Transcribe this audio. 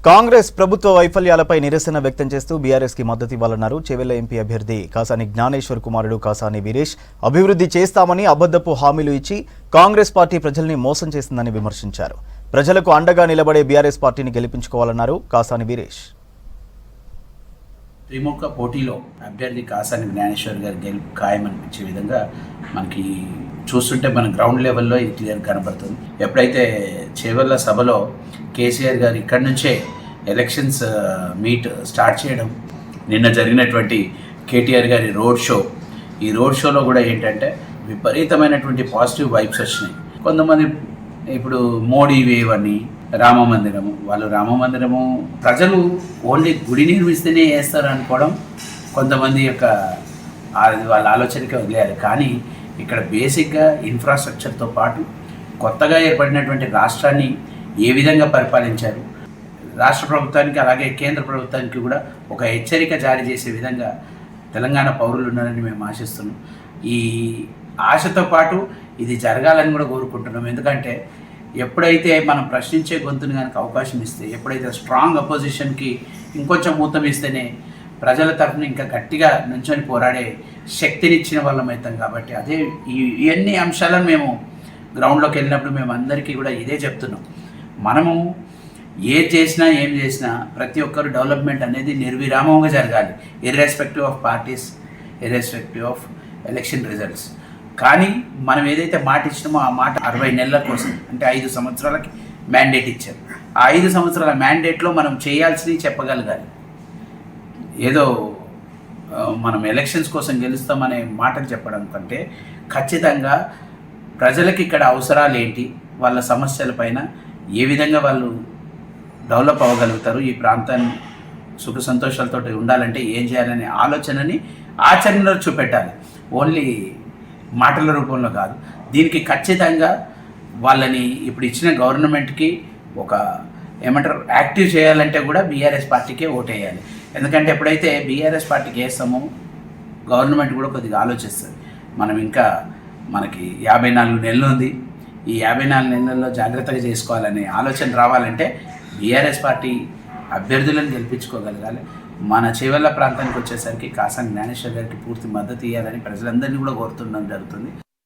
కాంగ్రెస్ ప్రభుత్వ వైఫల్యాలపై నిరసన వ్యక్తం చేస్తూ బీఆర్ఎస్ కి మద్దతు ఇవ్వాలన్నారు. చేవెళ్ల ఎంపీ అభ్యర్థి కాసాని జ్ఞానేశ్వర్ కుమారుడు కాసాని వీరేష్ అభివృద్ధి చేస్తామని అబద్ధపు హామీలు ఇచ్చి కాంగ్రెస్ పార్టీ ప్రజల్ని మోసం చేసిందని విమర్శించారు. ప్రజలకు అండగా నిలబడే బీఆర్ఎస్ పార్టీని గెలిపించుకోవాలన్నారు కాసాని వీరేష్. త్రిముఖ పోటీలో అభ్యర్థి కాసాని జ్ఞానేశ్వర్ గారి గెలుపు ఖాయమనిపించే విధంగా మనకి చూస్తుంటే మన గ్రౌండ్ లెవెల్లో ఇది క్లియర్ కనబడుతుంది. ఎప్పుడైతే చేవెళ్ల సభలో కేసీఆర్ గారు ఇక్కడి నుంచే ఎలక్షన్స్ మీట్ స్టార్ట్ చేయడం, నిన్న జరిగినటువంటి కేటీఆర్ గారి రోడ్ షో, ఈ రోడ్ షోలో కూడా ఏంటంటే విపరీతమైనటువంటి పాజిటివ్ వైబ్స్ వచ్చినాయి. కొంతమంది ఇప్పుడు మోడీ వేవ్ అని రామ మందిరము, వాళ్ళు రామ మందిరము ప్రజలు ఓన్లీ గుడి నిర్మిస్తేనే వేస్తారు అనుకోవడం కొంతమంది యొక్క వాళ్ళ ఆలోచనకే వదిలేయాలి. కానీ ఇక్కడ బేసిక్గా ఇన్ఫ్రాస్ట్రక్చర్తో పాటు కొత్తగా ఏర్పడినటువంటి రాష్ట్రాన్ని ఏ విధంగా పరిపాలించారు, రాష్ట్ర ప్రభుత్వానికి అలాగే కేంద్ర ప్రభుత్వానికి కూడా ఒక హెచ్చరిక జారీ చేసే విధంగా తెలంగాణ పౌరులు ఉన్నారని మేము ఆశిస్తున్నాం. ఈ ఆశతో పాటు ఇది జరగాలని కూడా కోరుకుంటున్నాం. ఎందుకంటే ఎప్పుడైతే మనం ప్రశ్నించే గొంతుని కనుక అవకాశం ఇస్తే, ఎప్పుడైతే స్ట్రాంగ్ అపోజిషన్కి ఇంకొంచెం ఊతం ఇస్తేనే ప్రజల తరఫున ఇంకా గట్టిగా నుంచొని పోరాడే శక్తినిచ్చిన వాళ్ళం అవుతాం. కాబట్టి అదే ఇవన్నీ అంశాలను మేము గ్రౌండ్లోకి వెళ్ళినప్పుడు మేము అందరికీ కూడా ఇదే చెప్తున్నాం. మనము ఏం చేసినా ప్రతి ఒక్కరు డెవలప్మెంట్ అనేది నిర్విరామంగా జరగాలి, irrespective of parties, irrespective of election results. కానీ మనం ఏదైతే మాట ఇచ్చినామో ఆ మాట 60 నెలల కోసం, అంటే 5 సంవత్సరాలకి మ్యాండేట్ ఇచ్చారు. ఆ 5 సంవత్సరాల మ్యాండేట్లో మనం చేయాల్సినవి చెప్పగలగాలి. ఏదో మనం ఎలక్షన్స్ కోసం గెలుస్తామనే మాటలు చెప్పడం కంటే ఖచ్చితంగా ప్రజలకి ఇక్కడ అవసరాలు ఏంటి, వాళ్ళ సమస్యలపైన ఏ విధంగా వాళ్ళు డెవలప్ అవ్వగలుగుతారు, ఈ ప్రాంతాన్ని సుఖ సంతోషాలతో ఉండాలంటే ఏం చేయాలనే ఆలోచనని ఆచరణలో చూపెట్టాలి, ఓన్లీ మాటల రూపంలో కాదు. దీనికి ఖచ్చితంగా వాళ్ళని ఇప్పుడు ఇచ్చిన గవర్నమెంట్కి ఒక ఏమంటారు యాక్టివ్ చేయాలంటే కూడా బీఆర్ఎస్ పార్టీకే ఓటేయాలి. ఎందుకంటే ఎప్పుడైతే బీఆర్ఎస్ పార్టీకి వేస్తామో గవర్నమెంట్ కూడా కొద్దిగా ఆలోచిస్తుంది. మనం ఇంకా మనకి 54 నెలలు ఉంది, ఈ 54 నెలల్లో జాగ్రత్తగా చేసుకోవాలనే ఆలోచన రావాలంటే బీఆర్ఎస్ పార్టీ అభ్యర్థులను గెలిపించుకోగలగాలి. మన చేవెళ్ల ప్రాంతానికి వచ్చేసరికి కాసాని జ్ఞానేశ్వర్ గారికి పూర్తి మద్దతు ఇవ్వాలని ప్రజలందరినీ కూడా కోరుతుండడం జరుగుతుంది.